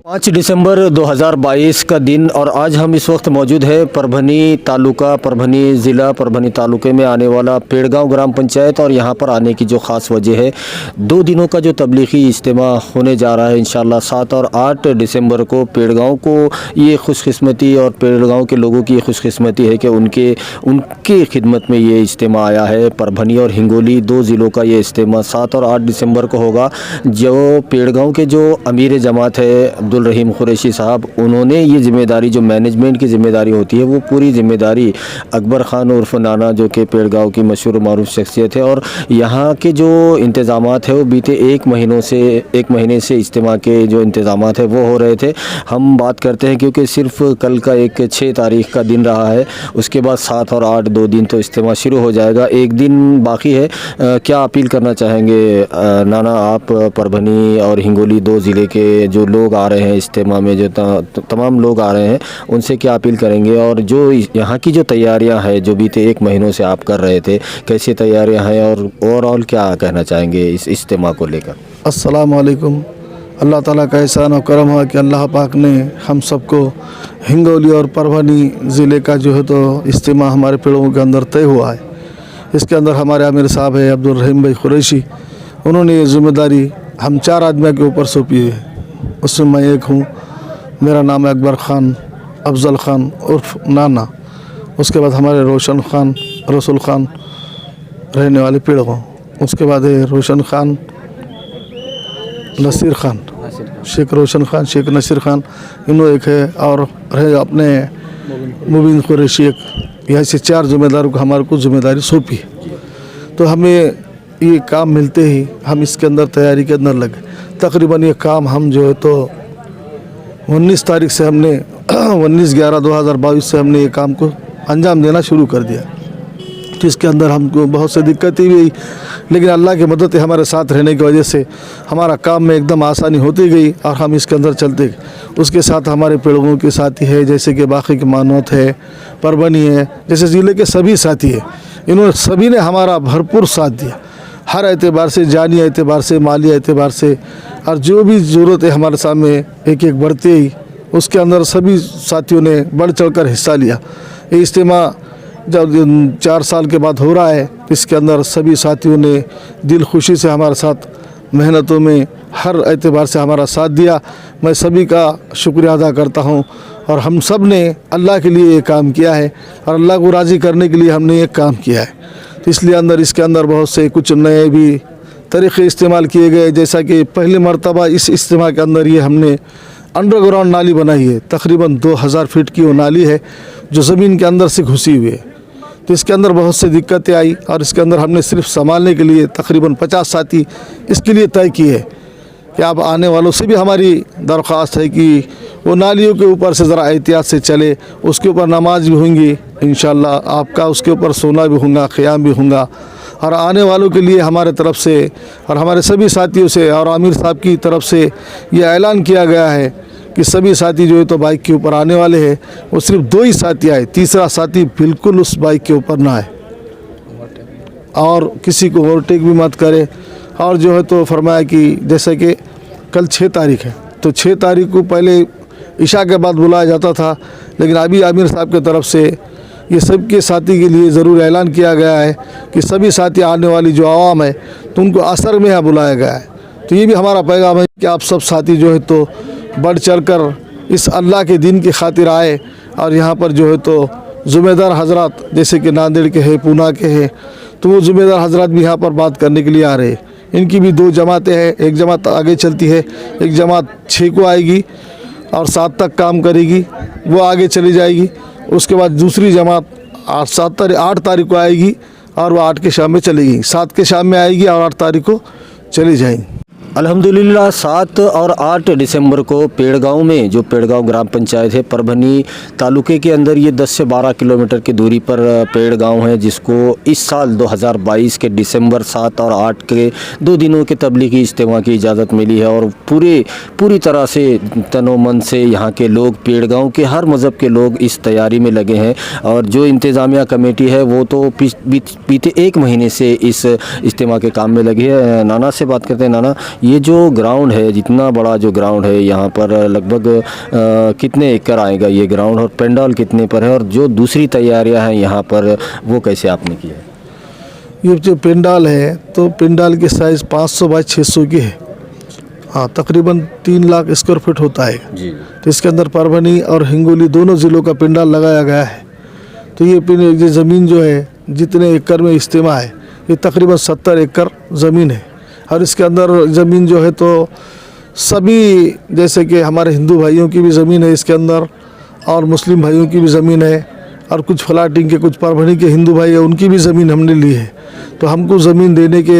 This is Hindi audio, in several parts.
5 दिसंबर 2022 का दिन और आज हम इस वक्त मौजूद है परभनी तालुका, परभनी ज़िला, परभनी तालुके में आने वाला पेड़गांव ग्राम पंचायत। और यहाँ पर आने की जो ख़ास वजह है, 2 दिनों का जो तबलीगी इज्तिमा होने जा रहा है इंशाअल्लाह 7 और 8 दिसंबर को। पेड़गांव को ये खुशकिस्मती और पेड़गांव के लोगों की खुशकिस्मती है कि उनके खिदमत में ये इज्तिमा आया है। परभनी और हिंगोली 2 ज़िलों का ये इज्तिमा 7 और 8 दिसंबर को होगा। जो पेड़गांव के जो अमीर जमात है अब्दुल रहीम कुरैशी साहब, उन्होंने ये ज़िम्मेदारी, जो मैनेजमेंट की ज़िम्मेदारी होती है, वो पूरी ज़िम्मेदारी अकबर ख़ान उर्फ नाना, जो कि पेड़गांव की मशहूर मारूफ शख्सियत है, और यहाँ के जो इंतज़ामात है वो बीते 1 महीने से इज्तिमा के जो इंतज़ामात है वो हो रहे थे। हम बात करते हैं क्योंकि सिर्फ कल का एक 6 तारीख़ का दिन रहा है, उसके बाद 7 और 8 2 दिन तो इज्तिमा शुरू हो जाएगा, 1 दिन बाकी है। क्या अपील करना चाहेंगे नाना आप, परभनी और हिंगोली 2 ज़िले के जो लोग आ रहे हैं इज्तिमा में, जो तमाम लोग आ रहे हैं, उनसे क्या अपील करेंगे? और जो यहाँ की जो तैयारियाँ हैं जो बीते 1 महीनों से आप कर रहे थे, कैसी तैयारियाँ हैं और ओवरऑल क्या कहना चाहेंगे इस इज्तिमा को लेकर? अस्सलाम वालेकुम। अल्लाह ताला का एहसान और करम है कि अल्लाह पाक ने हम सबको हिंगोली और परभनी ज़िले का जो है तो इज्तिमा हमारे पेड़ों के अंदर तय हुआ है। इसके अंदर हमारे आमिर साहब है अब्दुल रहीम भाई कुरैशी, उन्होंने ये ज़िम्मेदारी हम 4 आदमियों के ऊपर सौंपी है। उसमें मैं एक हूँ, मेरा नाम है अकबर ख़ान अफजल ख़ान उर्फ नाना। उसके बाद हमारे रोशन ख़ान रसूल ख़ान रहने वाले पेड़गांव। उसके बाद है रोशन ख़ान नसीर ख़ान, शेख रोशन ख़ान, शेख नसीर ख़ान, इन्हों एक है, और रहे अपने मुबीन कुरैशी एक। यहाँ से 4 ज़िम्मेदारों को हमारे को ज़िम्मेदारी सौंपी। तो हमें ये काम मिलते ही हम इसके अंदर तैयारी के अंदर लगे। तकरीबन ये काम हम जो है तो 19 तारीख से हमने 19/11/2022 से हमने ये काम को अंजाम देना शुरू कर दिया। तो इसके अंदर हमको बहुत सी दिक्कतें भी हुई, लेकिन अल्लाह की मदद हमारे साथ रहने की वजह से हमारा काम में एकदम आसानी होती गई और हम इसके अंदर चलते गए। उसके साथ हमारे पेड़ों के साथी है, जैसे कि बाकी की मानवत है, परभनी है, जैसे ज़िले के सभी साथी है, इन्होंने सभी ने हमारा भरपूर साथ दिया, हर एतबार से, जानी एतबार से, माली एतबार से, और जो भी ज़रूरत है हमारे सामने एक एक बढ़ते ही उसके अंदर सभी साथियों ने बढ़ चढ़ कर हिस्सा लिया। ये इज्तिमा जब 4 साल के बाद हो रहा है, इसके अंदर सभी साथियों ने दिल खुशी से हमारे साथ मेहनतों में हर एतबार से हमारा साथ दिया। मैं सभी का शुक्रिया अदा करता हूँ, और हम सब ने अल्लाह के लिए ये काम किया है और अल्लाह को राज़ी करने के लिए हमने ये काम किया है। तो इसलिए इसके अंदर बहुत से कुछ नए भी तरीक़े इस्तेमाल किए गए, जैसा कि पहली मरतबा इस इज्तिमा के अंदर ये हमने अंडरग्राउंड नाली बनाई है। तकरीबन 2000 फीट की वो नाली है जो ज़मीन के अंदर से घुसी हुई है। तो इसके अंदर बहुत सी दिक्कतें आई, और इसके अंदर हमने सिर्फ संभालने के लिए तकरीबन 50 साथी इसके लिए तय किए कि आप आने वालों से भी हमारी दरख्वास्त है कि वो नालियों के ऊपर से ज़रा एहतियात से चले, उसके ऊपर नमाज भी होंगी इंशाअल्लाह, आपका उसके ऊपर सोना भी होगा, क़याम भी होगा। और आने वालों के लिए हमारे तरफ से और हमारे सभी साथियों से और आमिर साहब की तरफ से ये ऐलान किया गया है कि सभी साथी जो है तो बाइक के ऊपर आने वाले हैं, वो सिर्फ 2 ही साथी आए, तीसरा साथी बिल्कुल उस बाइक के ऊपर ना आए और किसी को ओवरटेक भी मत करे। और जो है तो फरमाया कि जैसे कि कल 6 तारीख है, तो 6 तारीख को पहले इशा के बाद बुलाया जाता था, लेकिन अभी आमिर साहब की तरफ से ये सब के साथी के लिए ज़रूर ऐलान किया गया है कि सभी साथी आने वाली जो आवाम है तो उनको असर में यहाँ बुलाया गया है। तो ये भी हमारा पैगाम है कि आप सब साथी जो है तो बढ़ चढ़ कर इस अल्लाह के दिन की खातिर आए। और यहाँ पर जो है तो ज़िम्मेदार हजरात जैसे कि नांदेड़ के हैं, पूना के हैं, तो वो ज़िम्मेदार हजरात भी यहाँ पर बात करने के लिए आ रहे हैं। इनकी भी 2 जमातें हैं, एक जमात आगे चलती है, एक जमात 6 को आएगी और 7 तक काम करेगी, वो आगे चली जाएगी। उसके बाद दूसरी जमात 8 तारीख को आएगी और वो 8 के शाम में चलेगी, 7 के शाम में आएगी और 8 तारीख को चली जाएगी। अल्हम्दुलिल्लाह 7 और 8 दिसंबर को पेड़गांव में, जो पेड़गांव ग्राम पंचायत है परभनी तालुके के अंदर, ये 10 से 12 किलोमीटर की दूरी पर पेड़गांव है, जिसको इस साल 2022 के दिसंबर 7 और 8 के 2 दिनों के तबलीगी इज्तिमा की इजाज़त मिली है। और पूरी तरह से तनो मन से यहाँ के लोग, पेड़गांव के हर मज़हब के लोग इस तैयारी में लगे हैं। और जो इंतज़ामिया कमेटी है वो तो बीते 1 महीने से इस इज्तिमा के काम में लगी है। नाना से बात करते हैं। नाना, ये जो ग्राउंड है, जितना बड़ा जो ग्राउंड है यहाँ पर लगभग कितने एकड़ आएगा ये ग्राउंड, और पंडाल कितने पर है, और जो दूसरी तैयारियां हैं यहाँ पर वो कैसे आपने की है? ये जो पंडाल है तो पंडाल की साइज़ 500 बाई 600 की है। हाँ, तकरीबन 3 लाख स्क्वायर फीट होता है जी तो इसके अंदर परभनी और हिंगोली दोनों ज़िलों का पंडाल लगाया गया है। तो ये ज़मीन जो है जितने एकड़ में इस्तेमाल है ये तकरीबन 70 एकड़ ज़मीन है। और इसके अंदर ज़मीन जो है तो सभी जैसे कि हमारे हिंदू भाइयों की भी ज़मीन है इसके अंदर, और मुस्लिम भाइयों की भी ज़मीन है, और कुछ फ्लाटिंग के कुछ परभनी के हिंदू भाई है उनकी भी ज़मीन हमने ली है। तो हमको ज़मीन देने के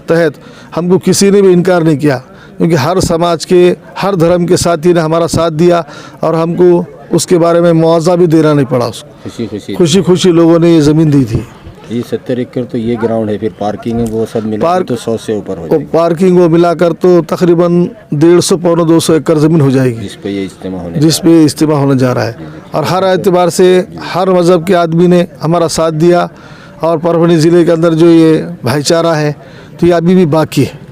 तहत हमको किसी ने भी इनकार नहीं किया, क्योंकि हर समाज के हर धर्म के साथी ने हमारा साथ दिया और हमको उसके बारे में मुआवजा भी देना नहीं पड़ा। उसको खुशी खुशी लोगों ने ये ज़मीन दी थी। ये 70 एकड़ तो ये ग्राउंड है, फिर पार्किंग है वो सब मिला तो 100 से ऊपर हो और जाएगी, पार्किंग वो मिलाकर तो तकरीबन 150 पौने 200 एकड़ ज़मीन हो जाएगी जिस पे ये इज्तिमा होने जा रहा है। और हर एतबार से हर मज़हब के आदमी ने हमारा साथ दिया, और परभनी ज़िले के अंदर जो ये भाईचारा है तो ये अभी भी बाकी है।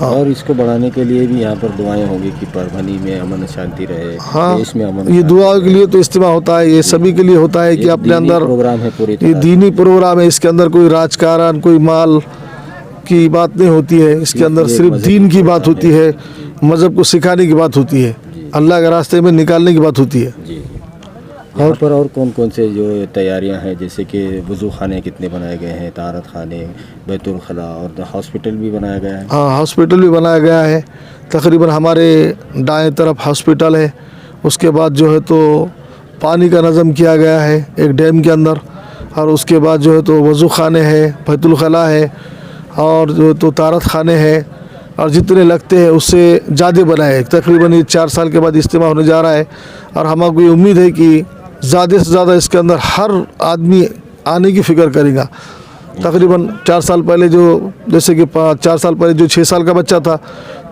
और इसको बढ़ाने के लिए भी यहाँ पर दुआएं होंगी कि परभनी में अमन शांति रहे, हाँ, देश में अमन। ये दुआओं के लिए तो इज्तिमा होता है, ये सभी के लिए होता है कि अपने अंदर प्रोग्राम है पूरी ये दीनी प्रोग्राम है। इसके अंदर कोई राजकारण कोई माल की बात नहीं होती है, इसके अंदर सिर्फ दीन की बात होती है, मज़हब को सिखाने की बात होती है, अल्लाह के रास्ते में निकालने की बात होती है। जी। यहाँ पर और कौन कौन से जो तैयारियां हैं, जैसे कि वज़ू खाने कितने बनाए गए हैं, तारत खाने, बैतुल खला, और हॉस्पिटल भी बनाया गया है? हाँ, हॉस्पिटल भी बनाया गया है। तकरीबन हमारे दाएं तरफ हॉस्पिटल है, उसके बाद जो है तो पानी का नज़म किया गया है एक डैम के अंदर, और उसके बाद जो है तो वज़ू खाने हैं, बैतुल खला है, और जो तो तारत खाने हैं, और जितने लगते हैं उससे ज़्यादा बनाए। तकरीबन ये 4 साल के बाद इज्तिमा होने जा रहा है, और हमको ये उम्मीद है कि ज़्यादा से ज़्यादा इसके अंदर हर आदमी आने की फ़िक्र करेगा। तकरीबन 4 साल पहले जो जैसे कि 4 साल पहले जो 6 साल का बच्चा था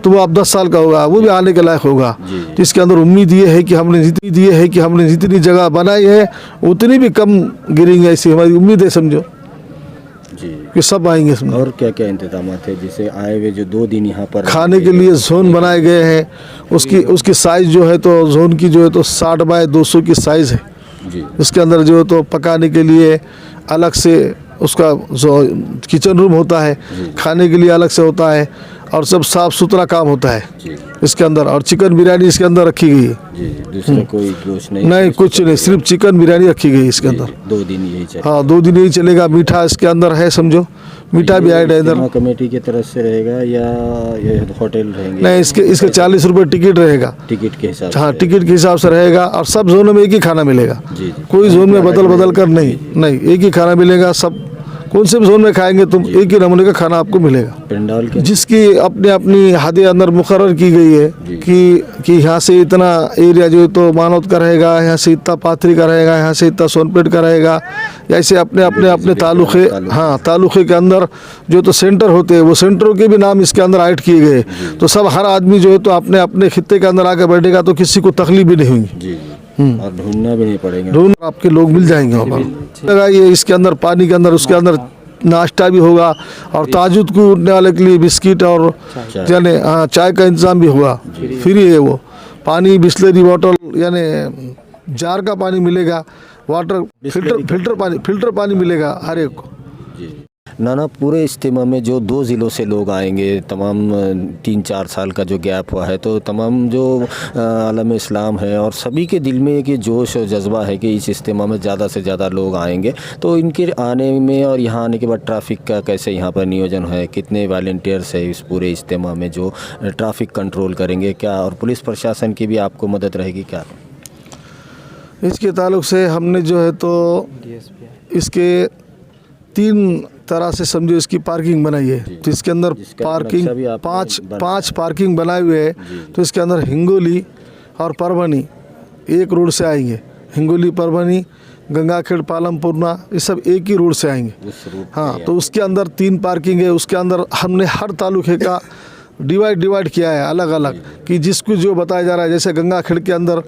तो वो अब 10 साल का होगा, वो भी आने के लायक होगा। तो इसके अंदर उम्मीद ये है कि हमने जितनी जगह बनाई है उतनी भी कम गिरेंगे, ऐसी हमारी उम्मीद है, समझो जी, कि सब आएंगे। समझो और क्या क्या इंतजाम थे, जैसे आए हुए जो 2 दिन यहाँ पर खाने के लिए जोन बनाए गए हैं, उसकी साइज़ जो है तो जोन की जो है तो 60 बाय 200 की साइज़ है जी। इसके अंदर जो है तो पकाने के लिए अलग से उसका जो किचन रूम होता है, खाने के लिए अलग से होता है, और सब साफ़ सुथरा काम होता है जी इसके अंदर। और चिकन बिरयानी इसके अंदर रखी गई है जी, दूसरा कोई गोश्त नहीं, कुछ नहीं, सिर्फ चिकन बिरयानी रखी गई इसके अंदर। 2 दिन यही चलेगा। हाँ, 2 दिन यही चलेगा। मीठा इसके अंदर है, समझो मीठा भी ऐड है इधर। इज्तिमा कमेटी की तरफ से रहेगा या ये होटल रहेंगे? नहीं, इसके 40 रुपये टिकट रहेगा, टिकट के हिसाब से? हाँ, टिकट के हिसाब से रहेगा, और सब जोनों में एक ही खाना मिलेगा। जी। कोई जोन में बदल कर नहीं, एक ही खाना मिलेगा। सब कौन से भी जोन में खाएंगे तुम एक ही नमूने का खाना आपको मिलेगा। पंडाल के जिसकी अपने अपनी हद अंदर मुकर्रर की गई है कि यहाँ से इतना एरिया जो है तो मानवत का रहेगा, यहाँ से इतना पाथरी का रहेगा, यहाँ से इतना सोनपेट का रहेगा, ऐसे अपने तालुके, हाँ, तालुके के अंदर जो तो सेंटर होते हैं वो सेंटरों के भी नाम इसके अंदर ऐड किए गए। तो सब हर आदमी जो है तो अपने अपने खित्ते के अंदर आकर बैठेगा तो किसी को तकलीफ भी नहीं होगी। जी, और ढूंढना भी नहीं पड़ेगा, ढूंढ आपके लोग मिल जाएंगे वहाँ पर। ये इसके अंदर पानी के अंदर उसके अंदर नाश्ता भी होगा, और ताजुद को उठने वाले के लिए बिस्किट और यानी चाय का इंतज़ाम भी होगा। फ्री है वो। पानी बिस्लरी वाटर यानी जार का पानी मिलेगा, वाटर फिल्टर पानी मिलेगा हर एक को। नाना, पूरे इज्तिमा में जो 2 ज़िलों से लोग आएंगे, तमाम 3-4 साल का जो गैप हुआ है, तो तमाम जो आलम इस्लाम है और सभी के दिल में एक जोश और जज्बा है कि इस इज्तिमा में ज़्यादा से ज़्यादा लोग आएंगे। तो इनके आने में और यहाँ आने के बाद ट्रैफिक का कैसे यहाँ पर नियोजन है, कितने वॉलंटियर्स है इस पूरे इज्तिमा में जो ट्रैफिक कंट्रोल करेंगे क्या, और पुलिस प्रशासन की भी आपको मदद रहेगी क्या? इसके ताल्लुक़ से हमने जो है तो इसके 3 तरह से समझो इसकी पार्किंग बनाई है। तो इसके अंदर पार्किंग 5 पार्किंग बनाए हुए हैं। तो इसके अंदर हिंगोली और परभनी एक रोड से आएंगे, हिंगोली परभनी गंगाखेड़ पालमपुरना ये सब एक ही रोड से आएंगे। हाँ, तो उसके अंदर 3 पार्किंग है। उसके अंदर हमने हर तालुके का डिवाइड किया है अलग अलग, कि जिसको जो बताया जा रहा है। जैसे गंगाखेड़ के अंदर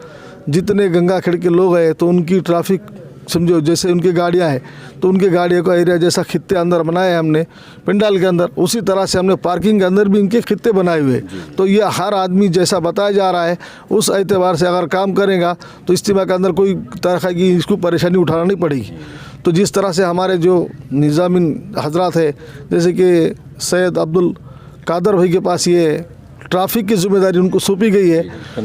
जितने गंगाखेड़ के लोग हैं तो उनकी ट्रैफिक समझो जैसे उनकी गाड़ियाँ हैं तो उनके गाड़ियों का एरिया जैसा खित्ते अंदर बनाए हैं हमने पंडाल के अंदर, उसी तरह से हमने पार्किंग के अंदर भी इनके खित्ते बनाए हुए हैं। तो ये हर आदमी जैसा बताया जा रहा है उस एतबार से अगर काम करेगा तो इज्तिमा के अंदर कोई तरह की इसको परेशानी उठाना नहीं पड़ेगी। तो जिस तरह से हमारे जो निज़ामिन हजरात है, जैसे कि सैयद अब्दुल कादर भाई के पास ये ट्रैफिक की जिम्मेदारी उनको सौंपी गई है,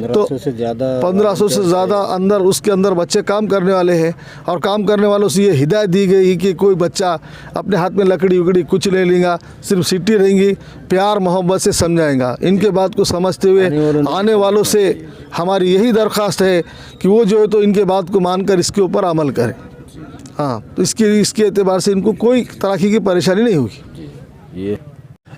तो 1500 से ज़्यादा अंदर उसके अंदर बच्चे काम करने वाले हैं। और काम करने वालों से ये हिदायत दी गई कि कोई बच्चा अपने हाथ में लकड़ी उकड़ी कुछ ले लेगा, सिर्फ सीटी रहेंगी, प्यार मोहब्बत से समझाएगा। इनके बात को समझते हुए आने वालों से हमारी यही दरख्वास्त है कि वो जो है तो इनके बात को मानकर इसके ऊपर अमल करें। हाँ, तो इसके एतबार से इनको कोई तरह की परेशानी नहीं होगी। ये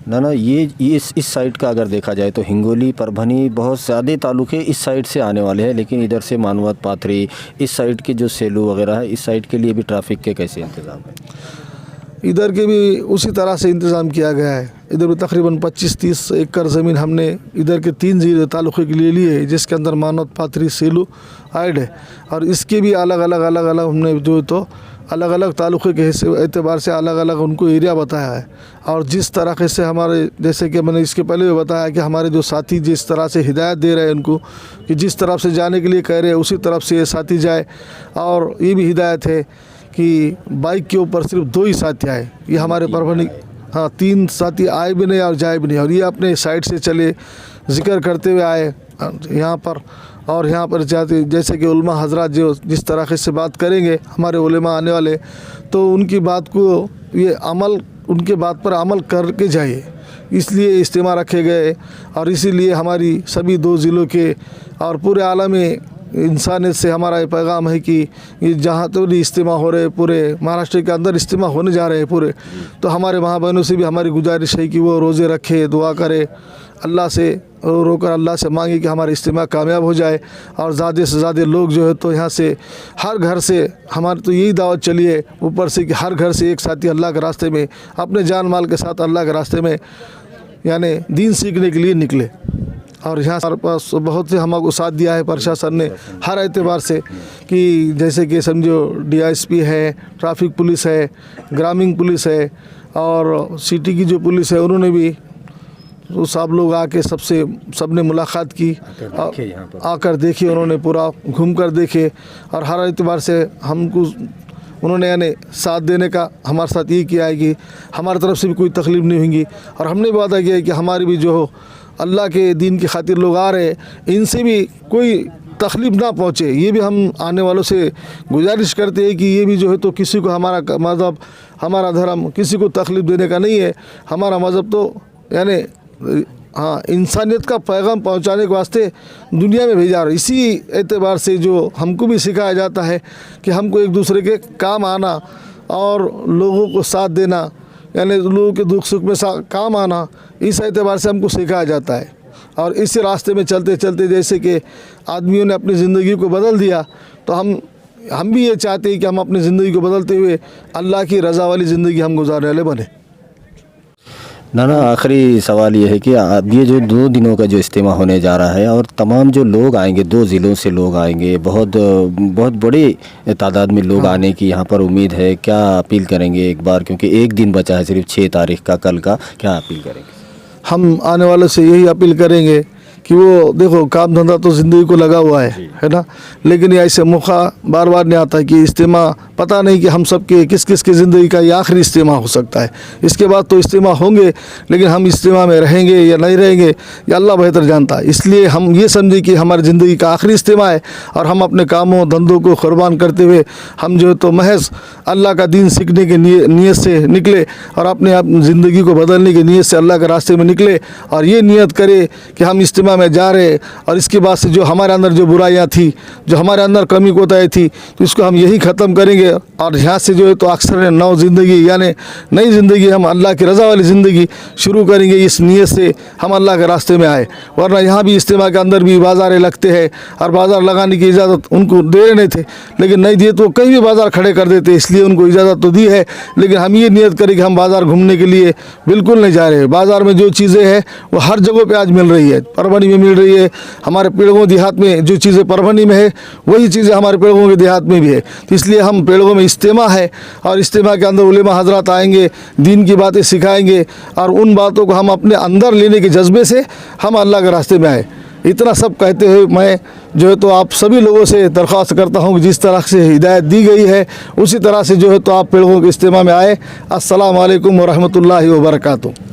ना ये इस साइड का अगर देखा जाए तो हिंगोली परभनी बहुत ज़्यादा तालुके इस साइड से आने वाले हैं, लेकिन इधर से मानवत पाथरी इस साइड के जो सेलू वगैरह है, इस साइड के लिए भी ट्रैफिक के कैसे इंतज़ाम है? इधर के भी उसी तरह से इंतज़ाम किया गया है। इधर भी तकरीबन 25-30 एकड़ ज़मीन हमने इधर के 3 तालुके के लिए लिए है, जिसके अंदर मानवत पाथरी सेलू ऐड है। और इसके भी अलग अलग हमने जो तो अलग अलग तालुके के एतबार से अलग अलग उनको एरिया बताया है। और जिस तरह से हमारे, जैसे कि मैंने इसके पहले भी बताया कि हमारे जो साथी जिस तरह से हिदायत दे रहे हैं उनको कि जिस तरफ से जाने के लिए कह रहे हैं उसी तरफ से ये साथी जाए। और ये भी हिदायत है कि बाइक के ऊपर सिर्फ 2 ही साथी आए। ये हमारे परभनी, हाँ, 3 साथी आए भी नहीं और जाए भी नहीं, और ये अपने साइड से चले जिक्र करते हुए आए यहाँ पर। और यहाँ पर जाते जैसे कि उलमा हजरात जो जिस तरह से बात करेंगे हमारे उलेमा आने वाले, तो उनकी बात को ये अमल, उनके बात पर अमल करके जाइए, इसलिए इज्तिमा रखे गए। और इसीलिए हमारी सभी 2 ज़िलों के और पूरे आलम इंसानियत से हमारा ये पैगाम है कि ये जहाँ तो भी इज्तिमा हो रहे, पूरे महाराष्ट्र के अंदर इज्तिमा होने जा रहे हैं पूरे, तो हमारे माँ बहनों से भी हमारी गुजारिश है कि वो रोज़े रखे, दुआ करे, अल्लाह से रोकर अल्लाह से मांगे कि हमारा इज्तिमा कामयाब हो जाए। और ज़्यादा से ज़्यादा लोग जो है तो यहाँ से हर घर से हमारी तो यही दावत चली है ऊपर से कि हर घर से एक साथी अल्लाह के रास्ते में अपने जान माल के साथ अल्लाह के रास्ते में यानी दीन सीखने के लिए निकले। और यहाँ हमारे पास बहुत से हमको साथ दिया है प्रशासन ने हर एतबार से, कि जैसे कि समझो DISP है, ट्रैफिक पुलिस है, ग्रामीण पुलिस है, और सिटी की जो पुलिस है उन्होंने भी, तो सब लोग आके सबने मुलाकात की, आकर देखी, उन्होंने पूरा घूम कर देखे। और हर एतबार से हमको उन्होंने यानी साथ देने का हमारे साथ यही किया है कि हमारी तरफ से भी कोई तकलीफ़ नहीं होगी। और हमने भी वादा किया है कि हमारी भी जो हो अल्लाह के दीन की खातिर लोग आ रहे हैं, इनसे भी कोई तकलीफ़ ना पहुँचे, ये भी हम आने वालों से गुजारिश करते हैं कि ये भी जो है तो किसी को हमारा मज़हब, हमारा धर्म किसी को तकलीफ़ देने का नहीं है। हमारा मज़हब तो यानी हाँ, इंसानियत का पैगाम पहुंचाने के वास्ते दुनिया में भेजा रहा है। इसी एतबार से जो हमको भी सिखाया जाता है कि हमको एक दूसरे के काम आना और लोगों को साथ देना, यानी लोगों के दुख सुख में काम आना, इस एतबार से हमको सिखाया जाता है। और इसी रास्ते में चलते चलते जैसे कि आदमियों ने अपनी ज़िंदगी को बदल दिया, तो हम भी ये चाहते हैं कि हम अपनी ज़िंदगी को बदलते हुए अल्लाह की रज़ा वाली ज़िंदगी हम गुजारने वाले बने। ना आखिरी सवाल ये है कि अब ये जो 2 दिनों का जो इज्तिमा होने जा रहा है और तमाम जो लोग आएंगे, 2 ज़िलों से लोग आएंगे, बहुत बड़ी तादाद में लोग आने की यहाँ पर उम्मीद है, क्या अपील करेंगे एक बार, क्योंकि एक दिन बचा है सिर्फ 6 तारीख का, कल का, क्या अपील करेंगे? हम आने वालों से यही अपील करेंगे कि वो देखो काम धंधा तो ज़िंदगी को लगा हुआ है ना, लेकिन ये ऐसे मौका बार बार नहीं आता कि इज्तिमा, पता नहीं कि हम सब के किस किस की ज़िंदगी का ये आखिरी इज्तिमा हो सकता है। इसके बाद तो इज्तिमा होंगे, लेकिन हम इज्तिमा में रहेंगे या नहीं रहेंगे ये अल्लाह बेहतर जानता है। इसलिए हम ये समझे कि हमारी ज़िंदगी का आखिरी इज्तिमा है और हम अपने कामों धंधों को कुर्बान करते हुए हम जो है तो महज अल्लाह का दीन सीखने की नीयत से निकले और अपने ज़िंदगी को बदलने की नीयत से अल्लाह के रास्ते में निकले और ये नीयत करे कि हम इज्तिमा में जा रहे। और इसके बाद से जो हमारे अंदर जो बुराइयां थी, जो हमारे अंदर कमी कोताही थी, तो इसको हम यही ख़त्म करेंगे और यहाँ से जो है तो अक्सर नौ ज़िंदगी यानी नई ज़िंदगी, हम अल्लाह की रज़ा वाली ज़िंदगी शुरू करेंगे। इस नीयत से हम अल्लाह के रास्ते में आए, वरना यहाँ भी इज्तिमा के अंदर भी बाज़ारें लगते हैं और बाज़ार लगाने की इजाज़त उनको दे रहे थे, लेकिन नहीं दिए तो कहीं भी बाज़ार खड़े कर देते, इसलिए उनको इजाज़त तो दी है, लेकिन हम ये नियत करें कि हम बाज़ार घूमने के लिए बिल्कुल नहीं जा रहे। बाज़ार में जो चीज़ें हैं वो हर जगह पर आज मिल रही है। परभनी परभनी में मिल रही है, हमारे पेड़गांव देहात में जो चीज़ें परभनी में है वही चीज़ें हमारे पेड़गांव के देहात में भी है। तो इसलिए हम पेड़गांव में इज्तिमा है और इज्तिमा के अंदर उलेमा हजरात आएंगे, दीन की बातें सिखाएंगे और उन बातों को हम अपने अंदर लेने के जज्बे से हम अल्लाह के रास्ते में आए। इतना सब कहते हुए मैं जो है तो आप सभी लोगों से दरख्वास्त करता हूँ कि जिस तरह से हिदायत दी गई है उसी तरह से जो है तो आप पेड़गांव के इज्तिमा में आए। अस्सलाम वालेकुम व रहमतुल्लाहि व बरकातुहू।